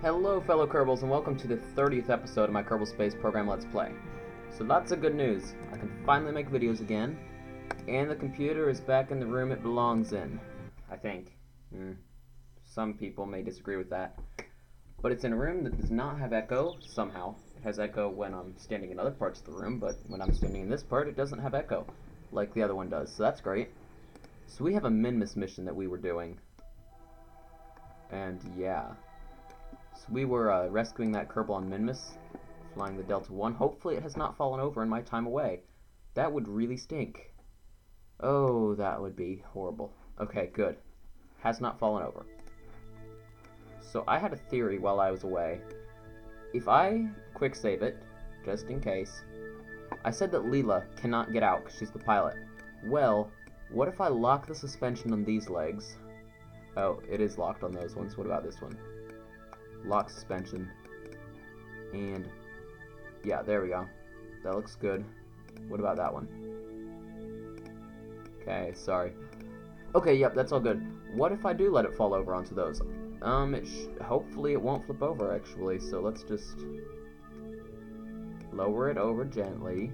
Hello fellow Kerbals and welcome to the 30th episode of my Kerbal Space Program Let's Play. So lots of good news. I can finally make videos again, and the computer is back in the room it belongs in. I think. Some people may disagree with that. But it's in a room that does not have echo, somehow. It has echo when I'm standing in other parts of the room, but when I'm standing in this part it doesn't have echo, like the other one does, so that's great. So we have a Minmus mission that we were doing. And yeah. So we were rescuing that Kerbal on Minmus, flying the Delta 1. Hopefully it has not fallen over in my time away. That would really stink. Oh, that would be horrible. Okay, good. Has not fallen over. So I had a theory while I was away. If I quick save it, just in case, I said that Leela cannot get out because she's the pilot. Well, what if I lock the suspension on these legs? Oh, it is locked on those ones. What about this one? Lock suspension. And yeah, there we go. That looks good. What about that one? Okay, sorry. Okay, yep, that's all good. What if I do let it fall over onto those? Hopefully it won't flip over, actually, so let's just lower it over gently.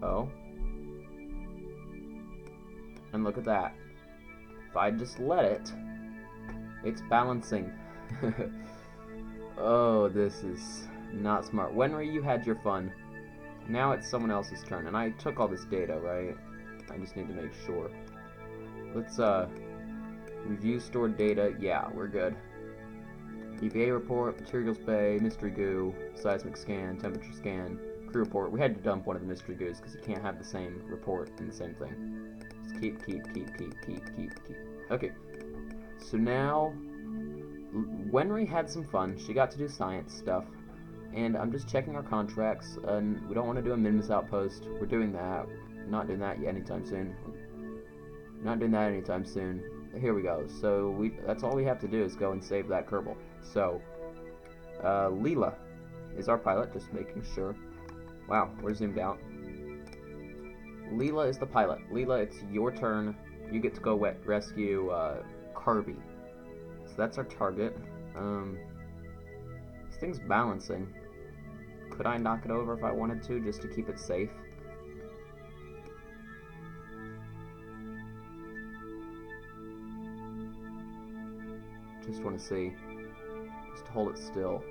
Oh. And look at that. If I just let it, it's balancing. Oh, this is not smart. Wenry, you had your fun. Now it's someone else's turn, and I took all this data, right? I just need to make sure. Let's, review stored data. Yeah, we're good. EPA report, materials bay, mystery goo, seismic scan, temperature scan, crew report. We had to dump one of the mystery goos because you can't have the same report in the same thing. Just keep. Okay. So now, Wenry had some fun. She got to do science stuff. And I'm just checking our contracts, and we don't want to do a Minmus outpost. We're doing that. Not doing that anytime soon. Not doing that anytime soon. Here we go. So that's all we have to do is go and save that Kerbal. So, Leela is our pilot, just making sure. Wow, we're zoomed out. Leela is the pilot. Leela, it's your turn. You get to go rescue Kirby. So that's our target. This thing's balancing. Could I knock it over if I wanted to, just to keep it safe? Just want to see. Just hold it still.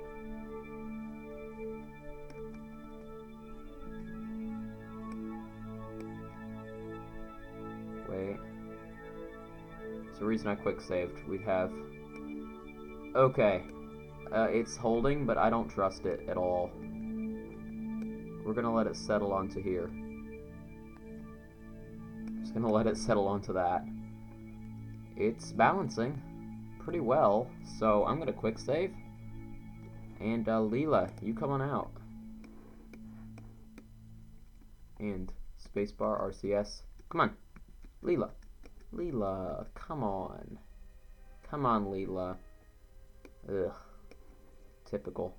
Wait. It's the reason I quick saved. We'd have... Okay. It's holding, but I don't trust it at all. We're gonna let it settle onto here. Just gonna let it settle onto that. It's balancing pretty well, so I'm gonna quick save. And Leela, you come on out. And spacebar RCS. Come on, Leela. Leela, come on. Come on, Leela. Ugh. Typical.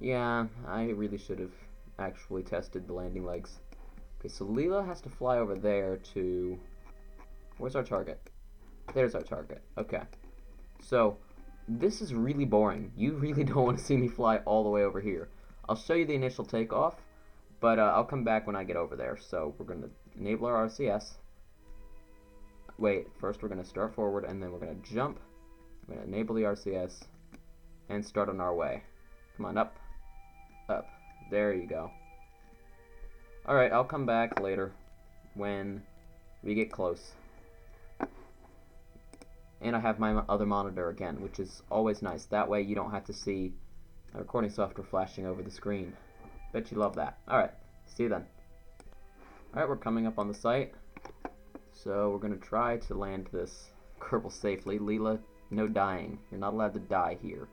Yeah, I really should have actually tested the landing legs. Okay, so Leela has to fly over there to... Where's our target? There's our target. Okay. So, this is really boring. You really don't want to see me fly all the way over here. I'll show you the initial takeoff, but I'll come back when I get over there. So, we're going to enable our RCS. Wait, first we're going to start forward, and then we're going to jump. We're going to enable the RCS, and start on our way. Come on, up. Up. There you go. Alright, I'll come back later when we get close. And I have my other monitor again, which is always nice. That way you don't have to see a recording software flashing over the screen. Bet you love that. Alright, see you then. Alright, we're coming up on the site. So we're going to try to land this Kerbal safely. Leela, no dying. You're not allowed to die here.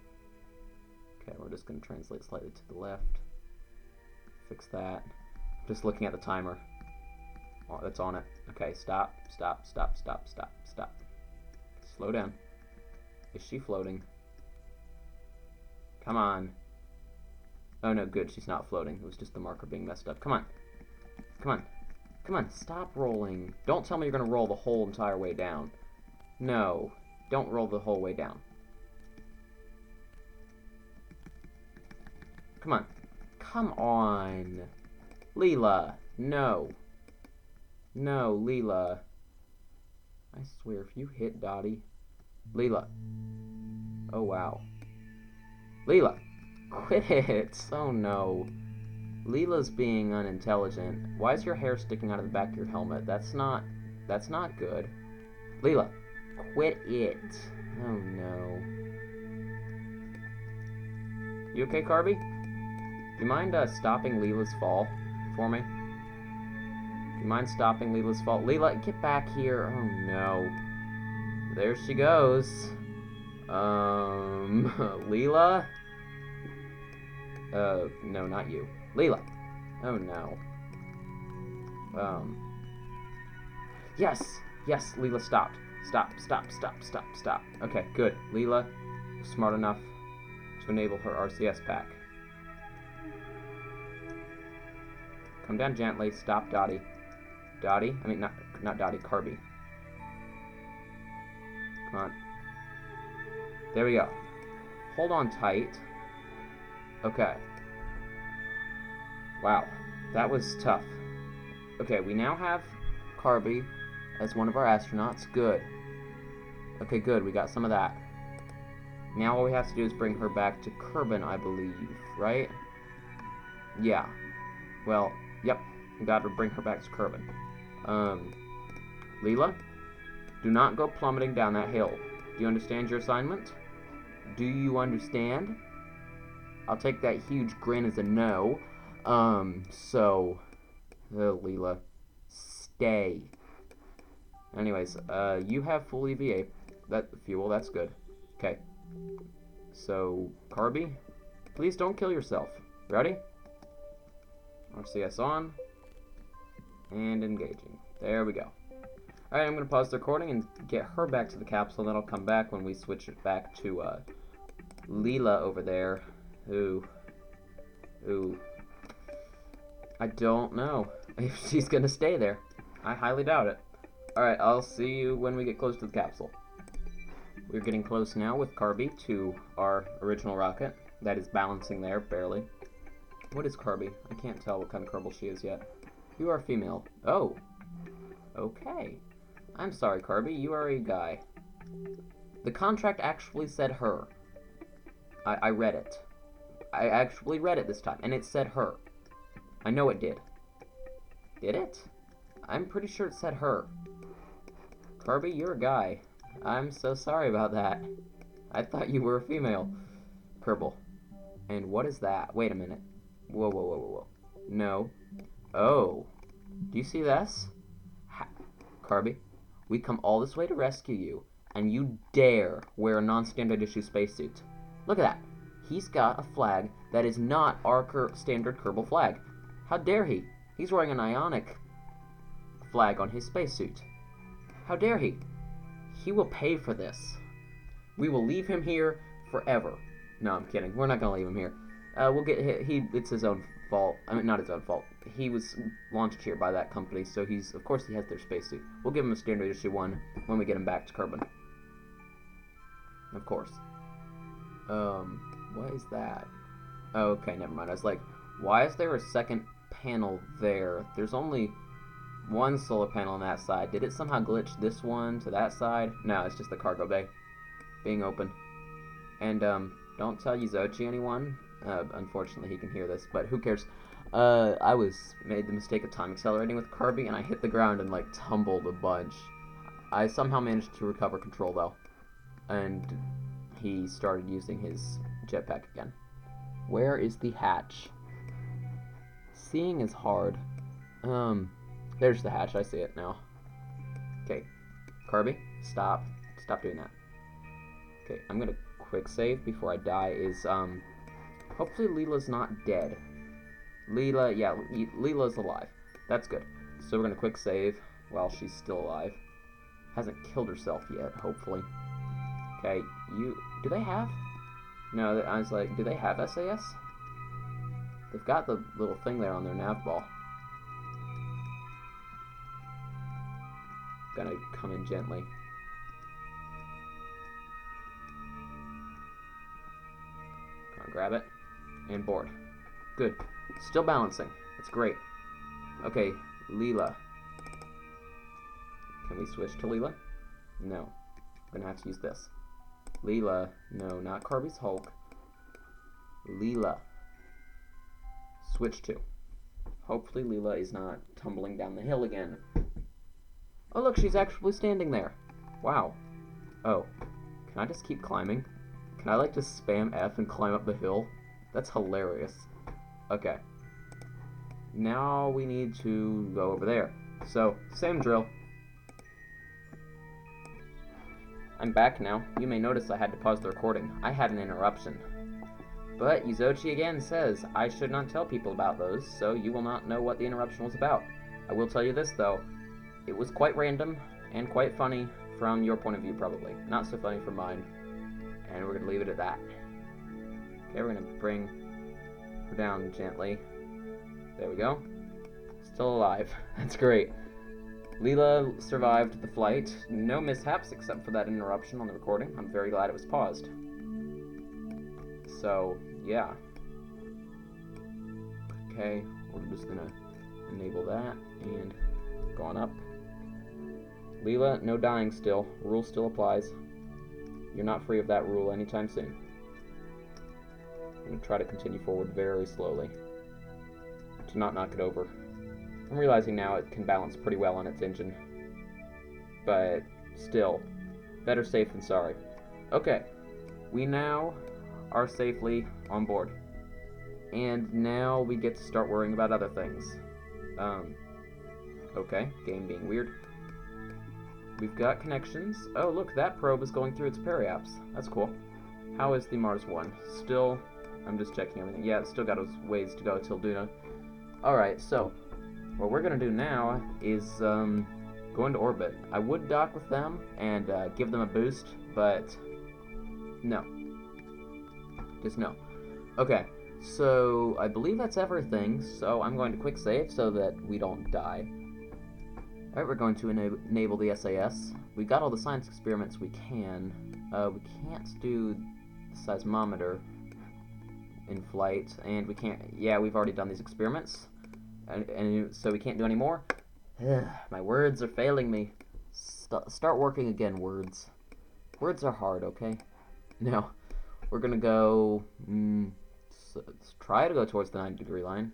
Okay, we're just going to translate slightly to the left. Fix that. Just looking at the timer. Oh, that's on it. Okay, stop. Slow down. Is she floating? Come on. Oh no, good, she's not floating. It was just the marker being messed up. Come on. Come on, stop rolling. Don't tell me you're gonna roll the whole entire way down. No, don't roll the whole way down. Come on. Come on. Leela, no. No, Leela. I swear, if you hit Dottie... Leela. Oh, wow. Leela, quit it. Oh, no. Leela's being unintelligent. Why is your hair sticking out of the back of your helmet? That's not good. Leela, quit it. Oh, no. You okay, Carby? Do you mind stopping Leela's fall for me? Do you mind stopping Leela's fall? Leela, get back here. Oh, no. There she goes. Leela? No, not you. Leela. Oh, no. Yes! Yes, Leela stopped. Stop. Okay, good. Leela, smart enough to enable her RCS pack. Come down gently. Stop, Dottie. Dottie? I mean, not Dottie, Carby. Come on. There we go. Hold on tight. Okay. Wow. That was tough. Okay, we now have Carby as one of our astronauts. Good. Okay, good. We got some of that. Now all we have to do is bring her back to Kerbal, I believe. Right? Yeah. Well, yep. We got to bring her back to Kerbal. Leela? Do not go plummeting down that hill. Do you understand your assignment? Do you understand? I'll take that huge grin as a no. Leela, stay. Anyways, you have full EVA. That fuel, that's good. Okay. So, Carby, please don't kill yourself. Ready? RCS on. And engaging. There we go. Alright, I'm going to pause the recording and get her back to the capsule, then I'll come back when we switch it back to, Leela over there, who, I don't know if she's going to stay there. I highly doubt it. Alright, I'll see you when we get close to the capsule. We're getting close now with Carby to our original rocket. That is balancing there, barely. What is Carby? I can't tell what kind of Kerbal she is yet. You are female. Oh. Okay. I'm sorry, Carby, you are a guy. The contract actually said her. I read it. I actually read it this time, and it said her. I know it did. Did it? I'm pretty sure it said her. Carby, you're a guy. I'm so sorry about that. I thought you were a female. Kerbal. And what is that? Wait a minute. Whoa. No. Oh. Do you see this? Carby, we come all this way to rescue you, and you dare wear a non-standard issue spacesuit. Look at that. He's got a flag that is not our standard Kerbal flag. How dare he? He's wearing an ionic flag on his spacesuit. How dare he? He will pay for this. We will leave him here forever. No, I'm kidding. We're not going to leave him here. We'll get it's his own fault. I mean, not his own fault. He was launched here by that company, so of course he has their spacesuit. We'll give him a standard issue one when we get him back to Kerbal. Of course. What is that? Okay, never mind. I was like, why is there a second panel there? There's only one solar panel on that side. Did it somehow glitch this one to that side? No, it's just the cargo bay being open. And, don't tell Yuzochi anyone. Unfortunately, he can hear this, but who cares? I made the mistake of time accelerating with Carby, and I hit the ground and, like, tumbled a bunch. I somehow managed to recover control, though. And he started using his jetpack again. Where is the hatch? Seeing is hard. There's the hatch. I see it now. Okay. Carby, stop. Stop doing that. Okay, I'm gonna quick save before I die. Hopefully Leela's not dead. Leela's alive. That's good. So we're gonna quick save while she's still alive. Hasn't killed herself yet, hopefully. Okay, do they have? No, I was like, do they have SAS? They've got the little thing there on their nav ball. gonna come in gently. Come on, grab it. And board. Good. Still balancing. That's great. Okay, Leela. Can we switch to Leela? No. I'm gonna have to use this. Leela. No, not Kirby's Hulk. Leela. Switch to. Hopefully Leela is not tumbling down the hill again. Oh look, she's actually standing there. Wow. Oh. Can I just keep climbing? Can I like just spam F and climb up the hill? That's hilarious. Okay. Now we need to go over there. So, same drill. I'm back now. You may notice I had to pause the recording. I had an interruption. But Yuzochi again says I should not tell people about those, so you will not know what the interruption was about. I will tell you this though. It was quite random and quite funny from your point of view probably. Not so funny from mine. And we're going to leave it at that. Okay, we're going to bring her down gently. There we go. Still alive. That's great. Leela survived the flight. No mishaps except for that interruption on the recording. I'm very glad it was paused. So, yeah. Okay, we're just gonna enable that and go on up. Leela, no dying still. Rule still applies. You're not free of that rule anytime soon. I'm gonna try to continue forward very slowly to not knock it over. I'm realizing now it can balance pretty well on its engine. But still, better safe than sorry. Okay, we now are safely on board. And now we get to start worrying about other things. Okay, game being weird. We've got connections. Oh, look, that probe is going through its periapse. That's cool. How is the Mars one? Still, I'm just checking everything. Yeah, it's still got a ways to go till Duna. Alright, so, what we're gonna do now is, go into orbit. I would dock with them and give them a boost, but no. Just no. Okay, so I believe that's everything, so I'm going to quick save so that we don't die. Alright, we're going to enable the SAS. We got all the science experiments we can. We can't do the seismometer in flight, and we can't... Yeah, we've already done these experiments, and so we can't do any more. My words are failing me. Start working again, words. Words are hard, okay? Now, we're gonna go... so let's try to go towards the 90-degree line.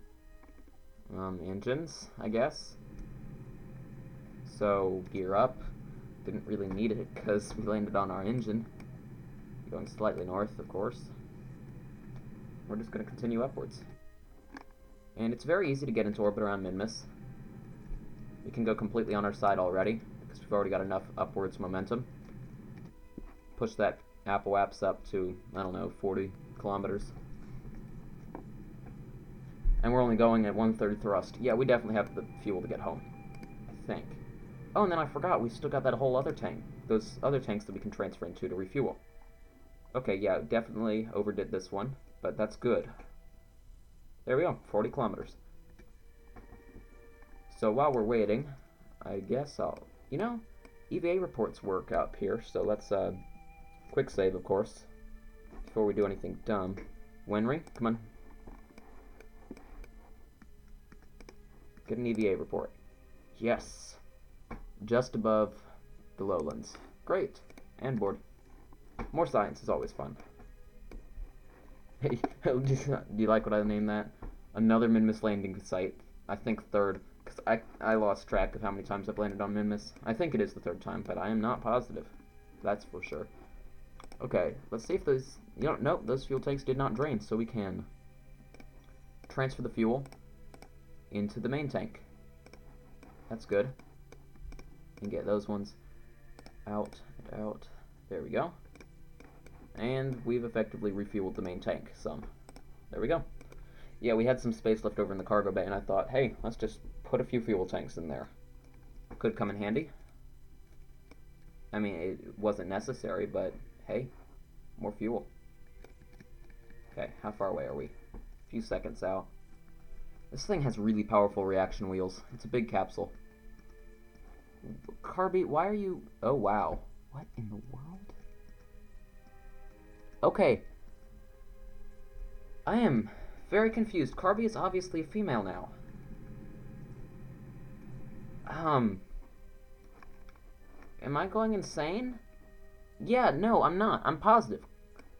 Engines, I guess. So, gear up. Didn't really need it because we landed on our engine. Going slightly north, of course. We're just going to continue upwards. And it's very easy to get into orbit around Minmus. We can go completely on our side already, because we've already got enough upwards momentum. Push that apoapse up to, I don't know, 40 kilometers. And we're only going at 1/3 thrust. Yeah, we definitely have the fuel to get home, I think. Oh, and then I forgot, we still got that whole other tank. Those other tanks that we can transfer into to refuel. Okay, yeah, definitely overdid this one, but that's good. There we go, 40 kilometers. So while we're waiting, I guess I'll... You know, EVA reports work up here, so let's, quick save, of course, before we do anything dumb. Wenry, come on. Get an EVA report. Yes. Just above the lowlands. Great. And board. More science is always fun. Hey, do you like what I named that? Another Minmus landing site. I think third, because I lost track of how many times I've landed on Minmus. I think it is the third time, but I am not positive. That's for sure. Okay, let's see if those... You know, nope, those fuel tanks did not drain, so we can transfer the fuel into the main tank. That's good. And get those ones out and out. There we go. And we've effectively refueled the main tank some. There we go. Yeah, we had some space left over in the cargo bay, and I thought, hey, let's just put a few fuel tanks in there. Could come in handy. I mean, it wasn't necessary, but hey, more fuel. Okay, how far away are we? A few seconds out. This thing has really powerful reaction wheels. It's a big capsule. Kirby, why are you... Oh, wow. What in the world? Okay. I am very confused. Kirby is obviously a female now. Am I going insane? Yeah, no, I'm not. I'm positive.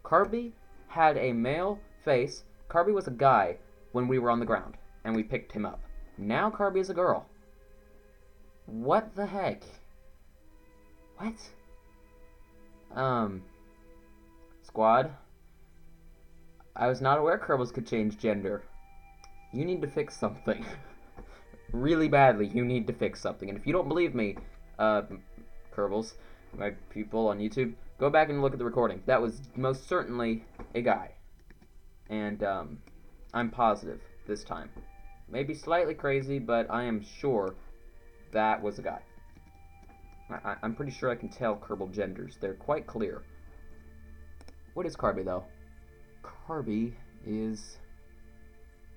Kirby had a male face. Kirby was a guy when we were on the ground, and we picked him up. Now Kirby is a girl. What the heck? What? Squad, I was not aware Kerbals could change gender. You need to fix something. Really badly, you need to fix something. And if you don't believe me, Kerbals, my people on YouTube, go back and look at the recording. That was most certainly a guy. And, I'm positive this time. Maybe slightly crazy, but I am sure that was a guy. I'm pretty sure I can tell Kerbal genders. They're quite clear. What is Kirby, though? Kirby is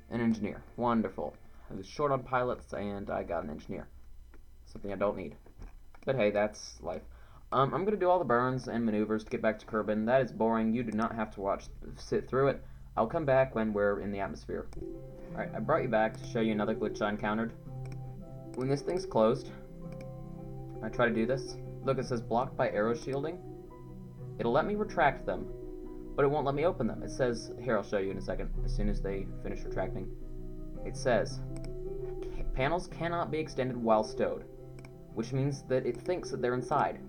an engineer. Wonderful. I was short on pilots, and I got an engineer. Something I don't need. But hey, that's life. I'm going to do all the burns and maneuvers to get back to Kerbin. That is boring. You do not have to sit through it. I'll come back when we're in the atmosphere. Alright, I brought you back to show you another glitch I encountered. When this thing's closed, I try to do this. Look, it says blocked by arrow shielding. It'll let me retract them, but it won't let me open them. It says, here, I'll show you in a second, as soon as they finish retracting. It says, panels cannot be extended while stowed, which means that it thinks that they're inside.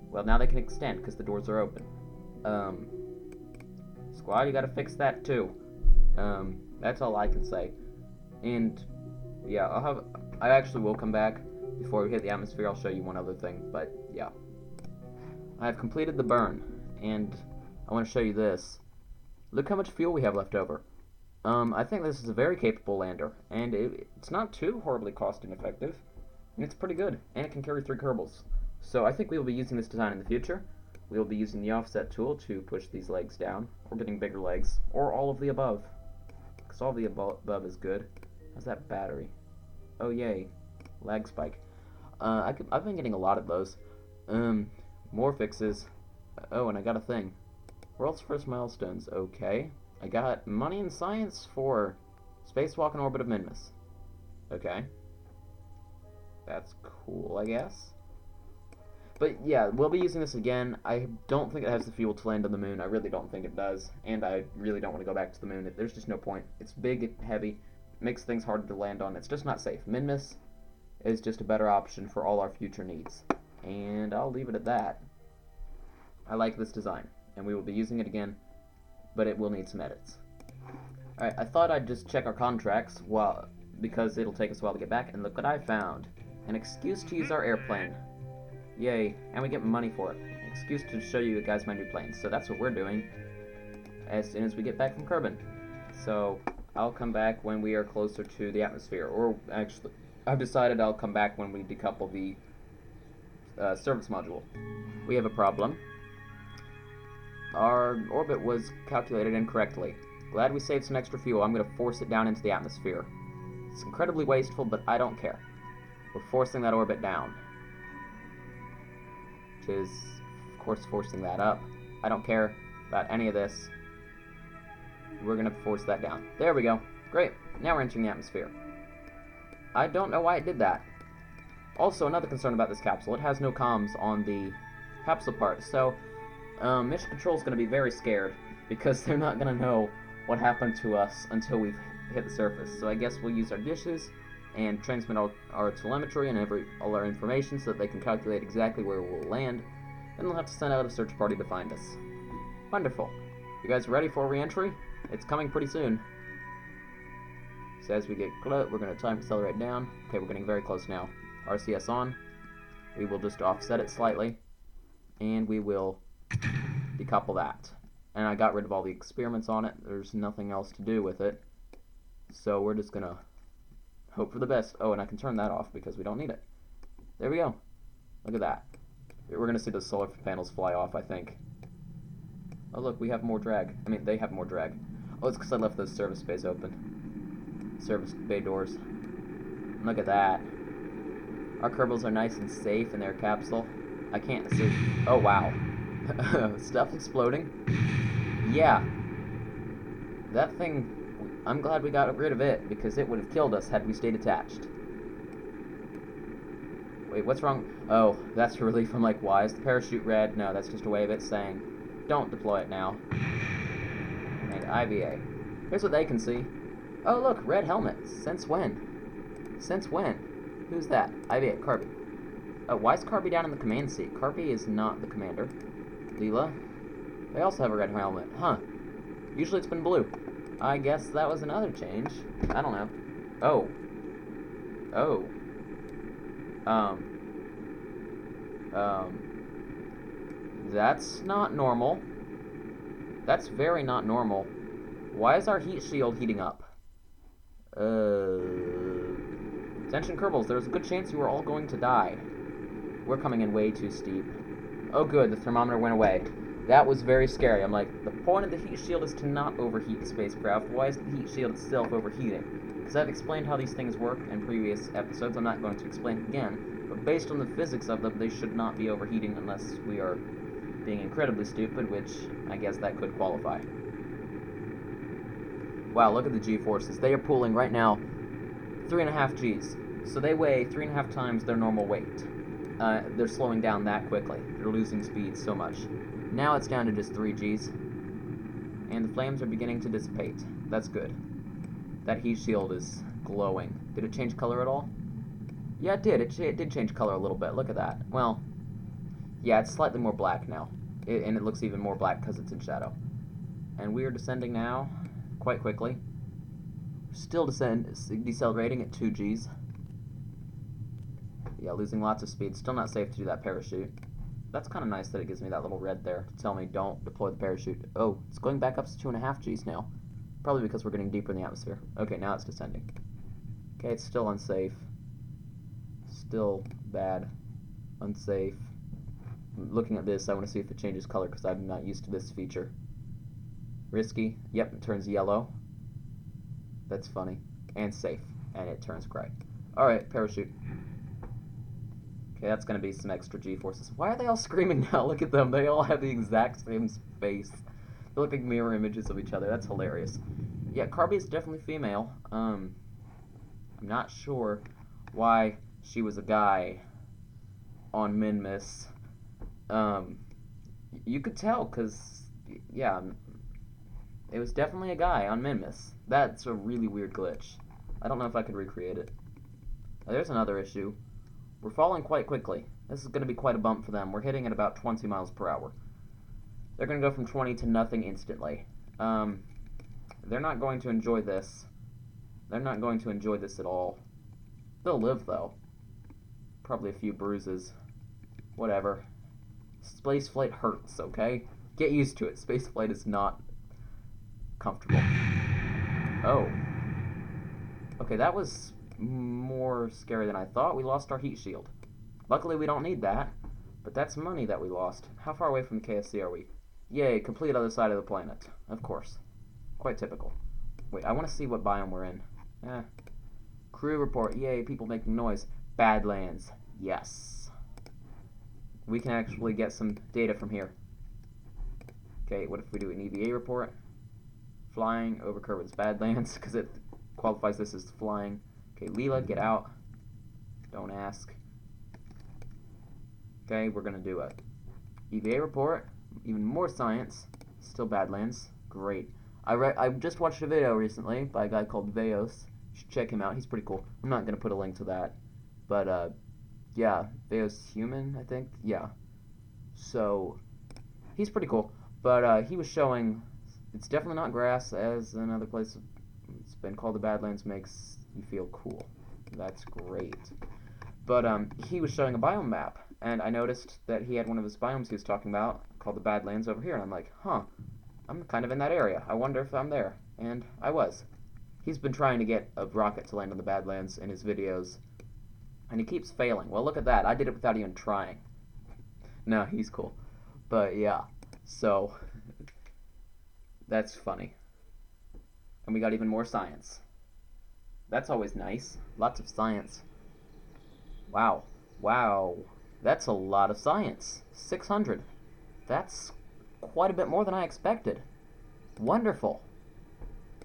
Well, now they can extend, because the doors are open. Squad, you gotta fix that too. That's all I can say. And, yeah, I actually will come back. Before we hit the atmosphere, I'll show you one other thing, but, yeah. I have completed the burn, and I want to show you this. Look how much fuel we have left over. I think this is a very capable lander, and it's not too horribly cost-ineffective, and it's pretty good, and it can carry 3 Kerbals. So I think we will be using this design in the future. We will be using the offset tool to push these legs down, or getting bigger legs, or all of the above. Because all of the above is good. How's that battery? Oh, yay. Lag spike. I've been getting a lot of those. More fixes. Oh, and I got a thing. World's first milestones. Okay. I got money and science for spacewalk in orbit of Minmus. Okay. That's cool, I guess. But yeah, we'll be using this again. I don't think it has the fuel to land on the moon. I really don't think it does. And I really don't want to go back to the moon. There's just no point. It's big and heavy. Makes things harder to land on. It's just not safe. Minmus is just a better option for all our future needs. And I'll leave it at that. I like this design, and we will be using it again, but it will need some edits. Alright, I thought I'd just check our contracts because it'll take us a while to get back, and look what I found. An excuse to use our airplane. Yay, and we get money for it. An excuse to show you guys my new plane. So that's what we're doing as soon as we get back from Kerbin. So I'll come back when we are closer to the atmosphere, or actually, I've decided I'll come back when we decouple the service module. We have a problem. Our orbit was calculated incorrectly. Glad we saved some extra fuel. I'm going to force it down into the atmosphere. It's incredibly wasteful, but I don't care. We're forcing that orbit down. Which is, of course, forcing that up. I don't care about any of this. We're going to force that down. There we go. Great. Now we're entering the atmosphere. I don't know why it did that. Also, another concern about this capsule, it has no comms on the capsule part, so Mission Control's going to be very scared, because they're not going to know what happened to us until we've hit the surface. So I guess we'll use our dishes and transmit our telemetry and all our information so that they can calculate exactly where we'll land. Then they'll have to send out a search party to find us. Wonderful. You guys ready for re-entry? It's coming pretty soon. So as we get close, we're going to time accelerate down. Okay, we're getting very close now. RCS on. We will just offset it slightly, and we will decouple that. And I got rid of all the experiments on it. There's nothing else to do with it. So we're just going to hope for the best. Oh, and I can turn that off because we don't need it. There we go. Look at that. We're going to see the solar panels fly off, I think. Oh, look, we have more drag. I mean, they have more drag. Oh, it's because I left those service bays open. Service bay doors. Look at that. Our Kerbals are nice and safe in their capsule. I can't see. Oh, wow. Stuff exploding. Yeah. That thing, I'm glad we got rid of it, because it would have killed us had we stayed attached. Wait, what's wrong? Oh, that's a relief. I'm like, why is the parachute red? No, that's just a way of it saying, don't deploy it now. And IVA. Here's what they can see. Oh, look, red helmet. Since when? Since when? Who's that? IVA, Kirby. Oh, why is Kirby down in the command seat? Kirby is not the commander. Leela. They also have a red helmet. Huh. Usually it's been blue. I guess that was another change. I don't know. Oh. Oh. That's not normal. That's very not normal. Why is our heat shield heating up? Attention Kerbals, there's a good chance you are all going to die. We're coming in way too steep. Oh good, the thermometer went away. That was very scary. I'm like, the point of the heat shield is to not overheat the spacecraft. Why is the heat shield itself overheating? Because I've explained how these things work in previous episodes. I'm not going to explain it again. But based on the physics of them, they should not be overheating unless we are being incredibly stupid, which I guess that could qualify. Wow, look at the G-forces. They are pulling right now 3.5 Gs. So they weigh 3.5 times their normal weight. They're slowing down that quickly. They're losing speed so much. Now it's down to just 3 Gs. And the flames are beginning to dissipate. That's good. That heat shield is glowing. Did it change color at all? Yeah, it did. It did change color a little bit. Look at that. Well, yeah, it's slightly more black now. And it looks even more black because it's in shadow. And we are descending now quite quickly. Still decelerating at 2 Gs. Yeah, losing lots of speed. Still not safe to do that parachute. That's kind of nice that it gives me that little red there to tell me don't deploy the parachute. Oh, it's going back up to 2.5 Gs now. Probably because we're getting deeper in the atmosphere. Okay, now it's descending. Okay, it's still unsafe. Still bad. Unsafe. Looking at this, I want to see if it changes color because I'm not used to this feature. Risky. Yep, it turns yellow. That's funny. And safe. And it turns gray. Alright, parachute. Okay, that's going to be some extra G-forces. Why are they all screaming now? Look at them. They all have the exact same face. They look like mirror images of each other. That's hilarious. Yeah, Kirby is definitely female. I'm not sure why she was a guy on Minmus. You could tell, because, yeah, it was definitely a guy on Minmus. That's a really weird glitch. I don't know if I could recreate it. There's another issue. We're falling quite quickly. This is going to be quite a bump for them. We're hitting at about 20 miles per hour. They're going to go from 20 to nothing instantly. They're not going to enjoy this. They're not going to enjoy this at all. They'll live, though. Probably a few bruises. Whatever. Spaceflight hurts, okay? Get used to it. Spaceflight is not comfortable. Oh. Okay, that was more scary than I thought. We lost our heat shield. Luckily, we don't need that. But that's money that we lost. How far away from the KSC are we? Yay, complete other side of the planet. Of course. Quite typical. Wait, I want to see what biome we're in. Crew report. Yay, people making noise. Badlands. Yes. We can actually get some data from here. Okay, what if we do an EVA report? Flying over Kerbal's Badlands, because it qualifies this as flying. Okay, Leela, get out. Don't ask. Okay, we're going to do a EVA report. Even more science. Still Badlands. Great. I just watched a video recently by a guy called Veos. You should check him out. He's pretty cool. I'm not going to put a link to that. But, yeah. Veos Human, I think? Yeah. So, he's pretty cool. But, he was showing... It's definitely not grass, as another place it's been called the Badlands makes you feel cool. That's great. But, he was showing a biome map. And I noticed that he had one of his biomes he was talking about called the Badlands over here. And I'm like, huh. I'm kind of in that area. I wonder if I'm there. And I was. He's been trying to get a rocket to land on the Badlands in his videos. And he keeps failing. Well, look at that. I did it without even trying. No, he's cool. But, yeah. So, that's funny. And we got even more science. That's always nice. Lots of science. Wow. Wow. That's a lot of science. 600. That's quite a bit more than I expected. Wonderful.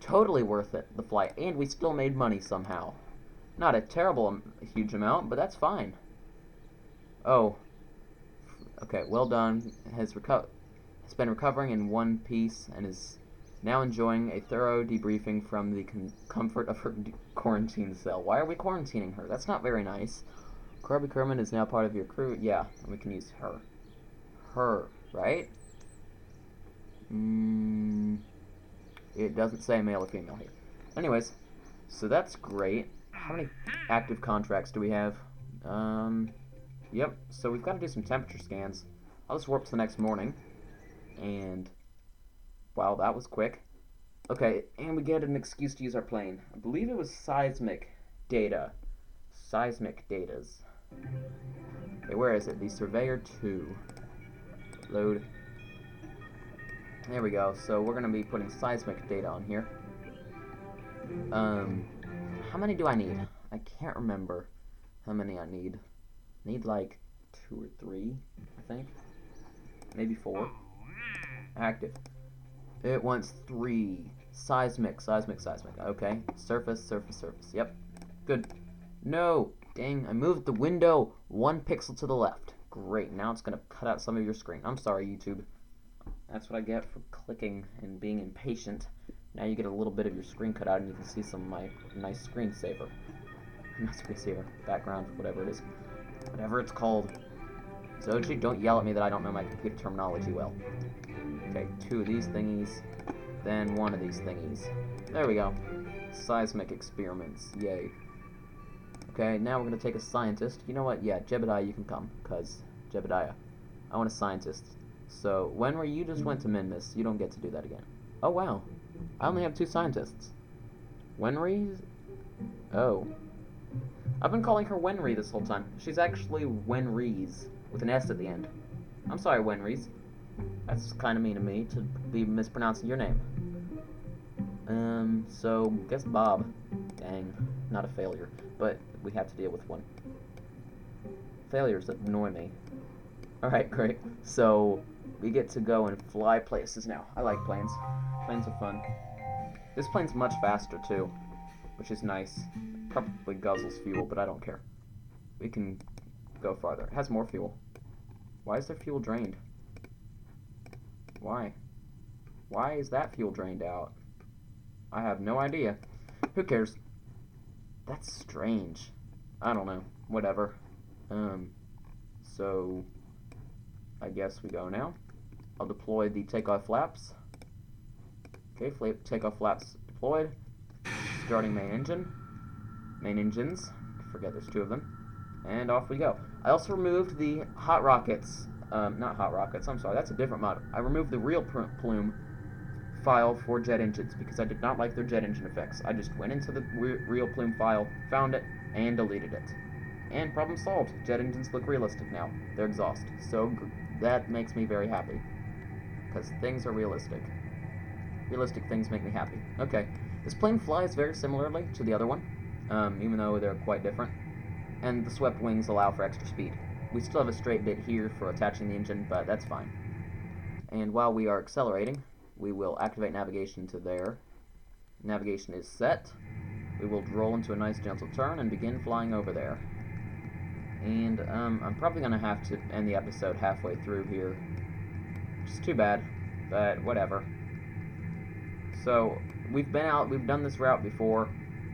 Totally worth it, the flight, and we still made money somehow. Not a terrible, huge amount, but that's fine. Oh. Okay, well done. Has been recovering in one piece and is now enjoying a thorough debriefing from the comfort of her quarantine cell. Why are we quarantining her? That's not very nice. Corby Kerman is now part of your crew. Yeah, and we can use her. Her, right? It doesn't say male or female here. Anyways, so that's great. How many active contracts do we have? Yep, so we've got to do some temperature scans. I'll just warp to the next morning. And, wow, that was quick. Okay, and we get an excuse to use our plane. I believe it was seismic data. Seismic datas. Okay, where is it? The Surveyor 2. Load. There we go. So we're going to be putting seismic data on here. How many do I need? I can't remember how many I need. Need like 2 or 3, I think. Maybe 4. Active. It wants 3. Seismic. Okay. Surface. Yep. Good. No! Dang, I moved the window 1 pixel to the left. Great, now it's going to cut out some of your screen. I'm sorry, YouTube. That's what I get for clicking and being impatient. Now you get a little bit of your screen cut out and you can see some of my nice screensaver. Not screensaver, background, whatever it is. Whatever it's called. Zoji, don't yell at me that I don't know my computer terminology well. Okay, 2 of these thingies, then 1 of these thingies. There we go. Seismic experiments, yay. Okay, now we're going to take a scientist. You know what? Yeah, Jebediah, you can come, because Jebediah. I want a scientist. So, Wenry, you just went to Minmus. You don't get to do that again. Oh, wow. I only have 2 scientists. Wenry? Oh. I've been calling her Wenry this whole time. She's actually Wenries, with an S at the end. I'm sorry, Wenries. That's kind of mean of me to be mispronouncing your name. So, guess Bob. Dang, not a failure, but we have to deal with one. Failures that annoy me. Alright, great. So, we get to go and fly places now. I like planes. Planes are fun. This plane's much faster, too, which is nice. Probably guzzles fuel, but I don't care. We can go farther. It has more fuel. Why is there fuel drained? Why? Why is that fuel drained out? I have no idea. Who cares? That's strange. I don't know. Whatever. So I guess we go now. I'll deploy the takeoff flaps. Okay, takeoff flaps deployed. Starting main engine. Main engines. Forget there's 2 of them. And off we go. I also removed the hot rockets. Not hot rockets, I'm sorry, that's a different mod. I removed the real Plume file for jet engines because I did not like their jet engine effects. I just went into the real Plume file, found it, and deleted it. And problem solved. Jet engines look realistic now. Their exhaust. So that makes me very happy. Because things are realistic. Realistic things make me happy. Okay. This plane flies very similarly to the other one, even though they're quite different. And the swept wings allow for extra speed. We still have a straight bit here for attaching the engine, but that's fine. And while we are accelerating, we will activate navigation to there. Navigation is set. We will roll into a nice gentle turn and begin flying over there. And I'm probably going to have to end the episode halfway through here. Which is too bad, but whatever. So, we've done this route before.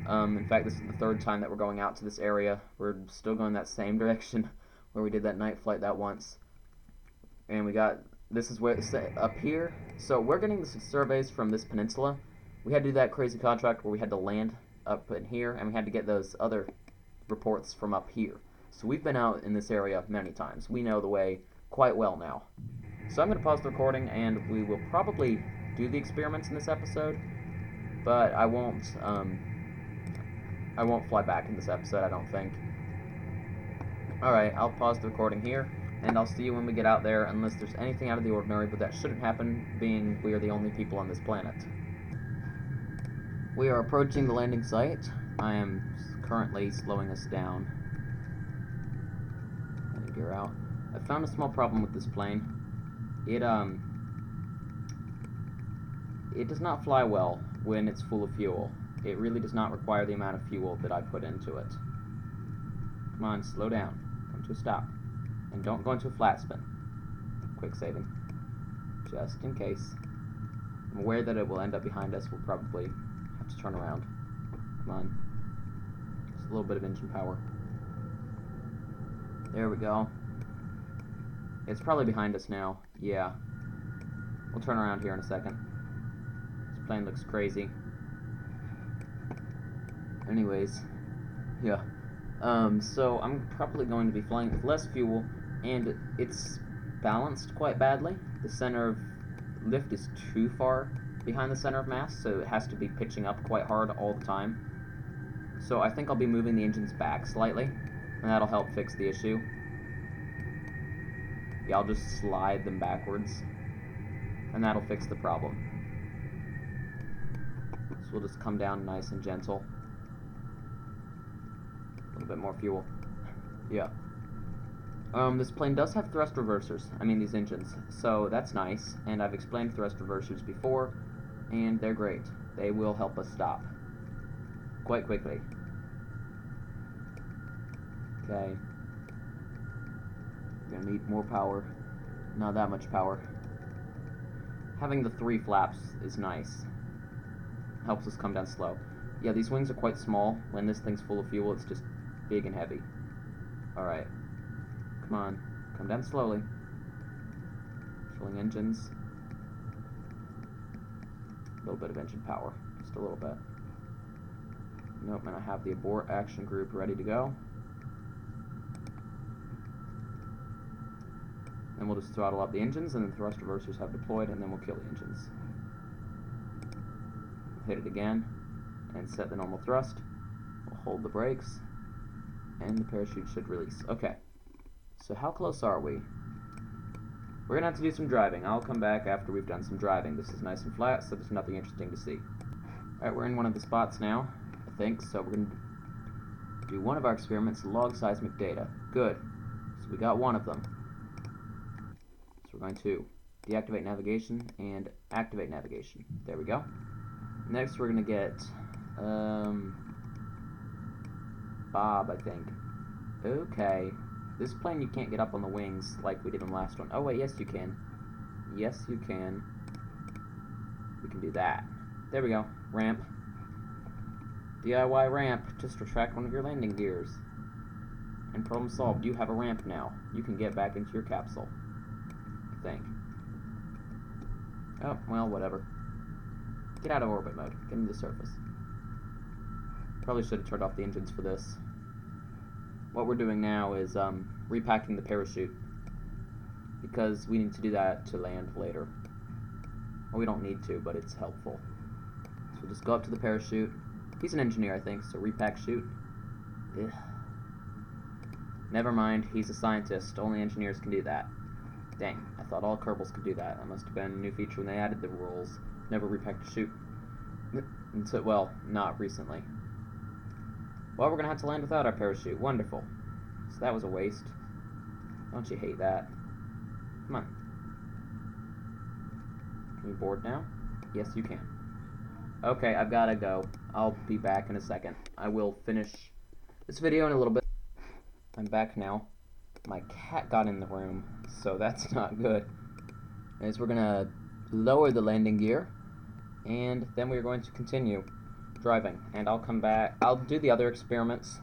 In fact, this is the 3rd time that we're going out to this area. We're still going that same direction where we did that night flight that once. And this is where it's up here. So we're getting the surveys from this peninsula. We had to do that crazy contract where we had to land up in here, and we had to get those other reports from up here. So we've been out in this area many times. We know the way quite well now. So I'm going to pause the recording, and we will probably do the experiments in this episode, but I won't fly back in this episode, I don't think. Alright, I'll pause the recording here, and I'll see you when we get out there, unless there's anything out of the ordinary, but that shouldn't happen, being we are the only people on this planet. We are approaching the landing site. I am currently slowing us down. figure out. I found a small problem with this plane. It does not fly well when it's full of fuel. It really does not require the amount of fuel that I put into it. Come on, slow down. Come to a stop. And don't go into a flat spin. Quick saving. Just in case. I'm aware that it will end up behind us. We'll probably have to turn around. Come on. Just a little bit of engine power. There we go. It's probably behind us now. Yeah. We'll turn around here in a second. This plane looks crazy. Anyways. Yeah. So I'm probably going to be flying with less fuel, and it's balanced quite badly. The center of lift is too far behind the center of mass, so it has to be pitching up quite hard all the time. So I think I'll be moving the engines back slightly, and that'll help fix the issue. Yeah, I'll just slide them backwards, and that'll fix the problem. So we'll just come down nice and gentle. A little bit more fuel. Yeah. This plane does have thrust reversers. I mean, these engines. So that's nice. And I've explained thrust reversers before, and they're great. They will help us stop quite quickly. Okay. We're gonna need more power. Not that much power. Having the 3 flaps is nice. Helps us come down slow. Yeah, these wings are quite small. When this thing's full of fuel, it's just big and heavy. Alright. Come on. Come down slowly. Filling engines. A little bit of engine power. Just a little bit. Nope, and I have the abort action group ready to go. And we'll just throttle up the engines, and the thrust reversers have deployed, and then we'll kill the engines. Hit it again, and set the normal thrust. We'll hold the brakes, and the parachute should release. Okay, so how close are we? We're gonna have to do some driving. I'll come back after we've done some driving. This is nice and flat, so there's nothing interesting to see. Alright, we're in one of the spots now, I think, so we're gonna do one of our experiments, log seismic data. Good. So we got one of them. So we're going to deactivate navigation and activate navigation. There we go. Next we're going to get Bob, I think. Okay. This plane you can't get up on the wings like we did on the last one. Oh wait, yes you can. Yes you can. We can do that. There we go. Ramp. DIY ramp. Just retract one of your landing gears. And problem solved. You have a ramp now. You can get back into your capsule. I think. Oh, well, whatever. Get out of orbit mode. Get into the surface. Probably should have turned off the engines for this. What we're doing now is repacking the parachute, because we need to do that to land later. Well, we don't need to, but it's helpful. So we'll just go up to the parachute. He's an engineer, I think, so repack chute. Ugh. Never mind, he's a scientist. Only engineers can do that. Dang, I thought all Kerbals could do that. That must have been a new feature when they added the rules. Never repacked a chute. Until, well, not recently. Well, we're gonna have to land without our parachute. Wonderful. So that was a waste. Don't you hate that? Come on. Can you board now? Yes, you can. Okay, I've gotta go. I'll be back in a second. I will finish this video in a little bit. I'm back now. My cat got in the room, so that's not good. As we're gonna lower the landing gear, and then we're going to continue driving. And I'll come back. I'll do the other experiments,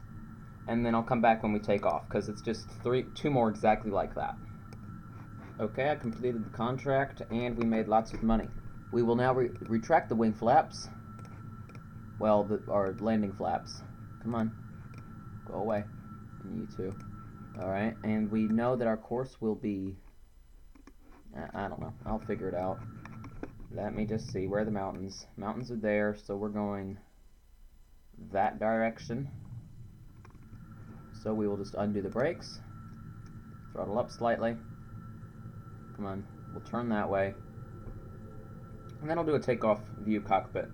and then I'll come back when we take off, because it's just two more exactly like that. Okay, I completed the contract, and we made lots of money. We will now retract the wing flaps. Well, our landing flaps. Come on. Go away. And you too. Alright, and we know that our course will be... I don't know. I'll figure it out. Let me just see. Where are the mountains? Mountains are there, so we're going that direction. So we will just undo the brakes. Throttle up slightly. Come on. We'll turn that way. And then I'll do a takeoff view cockpit.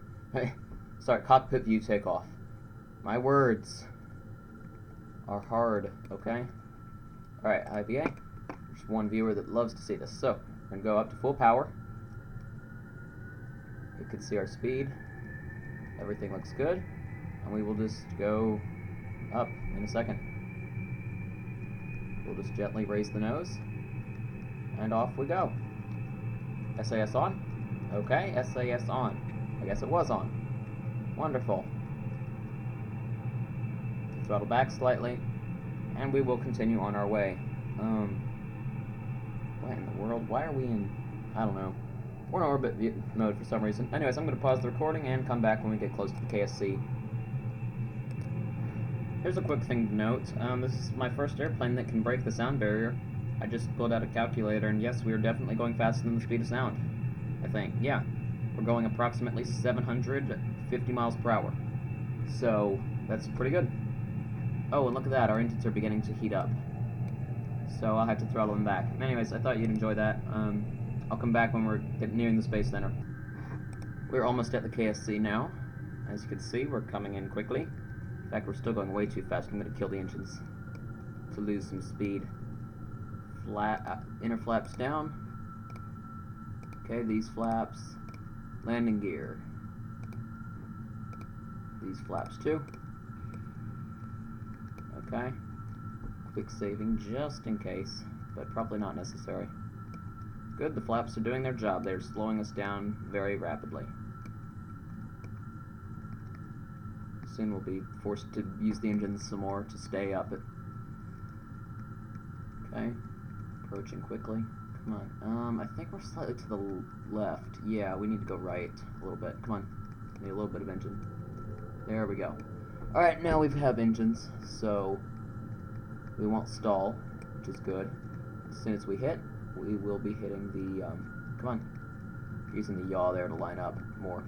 Sorry, cockpit view takeoff. My words are hard, okay? Alright, IVA. There's one viewer that loves to see this. So, we're going to go up to full power. You can see our speed. Everything looks good. And we will just go up in a second. We'll just gently raise the nose. And off we go. SAS on? Okay, SAS on. I guess it was on. Wonderful. Throttle back slightly. And we will continue on our way. What in the world? Why are we in... I don't know. We're in orbit mode for some reason. Anyways, I'm going to pause the recording and come back when we get close to the KSC. Here's a quick thing to note. This is my first airplane that can break the sound barrier. I just pulled out a calculator, and yes, we are definitely going faster than the speed of sound. I think. Yeah. We're going approximately 750 miles per hour. So, that's pretty good. Oh, and look at that. Our engines are beginning to heat up. So, I'll have to throttle them back. Anyways, I thought you'd enjoy that. I'll come back when we're nearing the Space Center. We're almost at the KSC now. As you can see, we're coming in quickly. In fact, we're still going way too fast. I'm going to kill the engines to lose some speed. Inner flaps down. Okay, these flaps. Landing gear. These flaps too. Okay. Quick saving just in case, but probably not necessary. Good, the flaps are doing their job. They're slowing us down very rapidly. Soon we'll be forced to use the engines some more to stay up. Okay, approaching quickly. Come on. I think we're slightly to the left. Yeah, we need to go right a little bit. Come on. Need a little bit of engine. There we go. Alright, now we have engines, so we won't stall, which is good. As soon as we hit, we will be hitting the, come on, using the yaw there to line up more.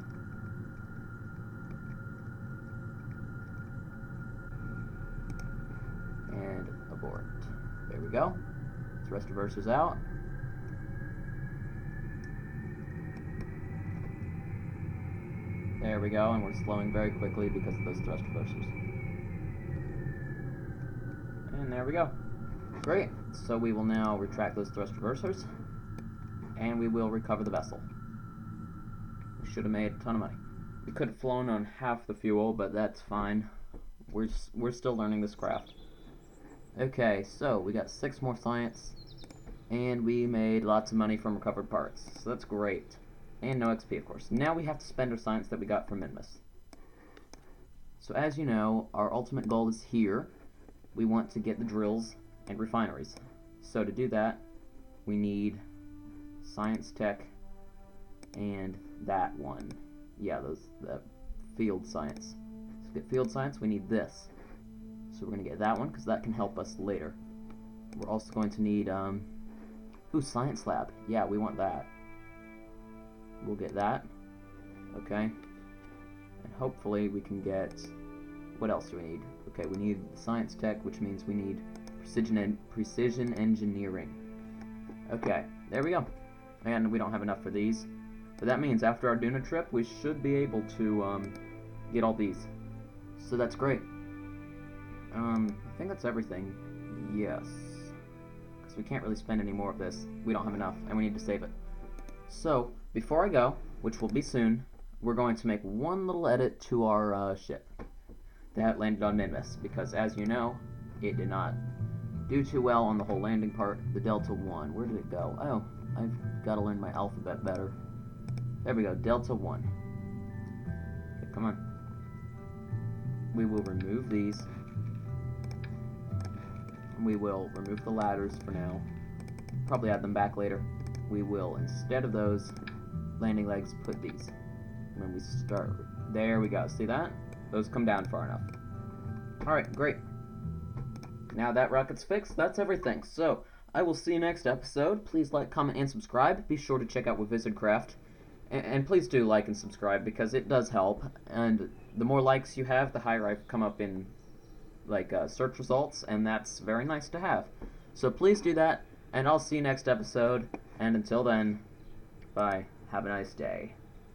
And abort. There we go. Thrust reversers out. There we go, and we're slowing very quickly because of those thrust reversers. And there we go. Great. So we will now retract those thrust reversers, and we will recover the vessel. We should have made a ton of money. We could have flown on half the fuel, but that's fine. We're still learning this craft. Okay, so we got 6 more science, and we made lots of money from recovered parts. So that's great. And no XP, of course. Now we have to spend our science that we got from Minmus. So as you know, our ultimate goal is here. We want to get the drills and refineries. So to do that, we need science tech and that one. Yeah, the field science. To get field science, we need this. So we're going to get that one, because that can help us later. We're also going to need, science lab. Yeah, we want that. We'll get that. Okay. And hopefully we can get... What else do we need? Okay, we need science tech, which means we need precision engineering. Okay, there we go. And we don't have enough for these. But that means after our Duna trip, we should be able to get all these. So that's great. I think that's everything. Yes. Because we can't really spend any more of this. We don't have enough, and we need to save it. So, before I go, which will be soon, we're going to make one little edit to our ship that landed on Minmus, because as you know, it did not do too well on the whole landing part. The Delta 1, where did it go? Oh, I've got to learn my alphabet better. There we go, Delta 1. Okay, come on. We will remove these. We will remove the ladders for now. Probably add them back later. We will, instead of those landing legs, put these. When we start, there we go. See that? Those come down far enough. Alright, great. Now that rocket's fixed, that's everything. So, I will see you next episode. Please like, comment, and subscribe. Be sure to check out Wizardcraft. And please do like and subscribe, because it does help. And the more likes you have, the higher I come up in search results, and that's very nice to have. So please do that, and I'll see you next episode. And until then, bye. Have a nice day.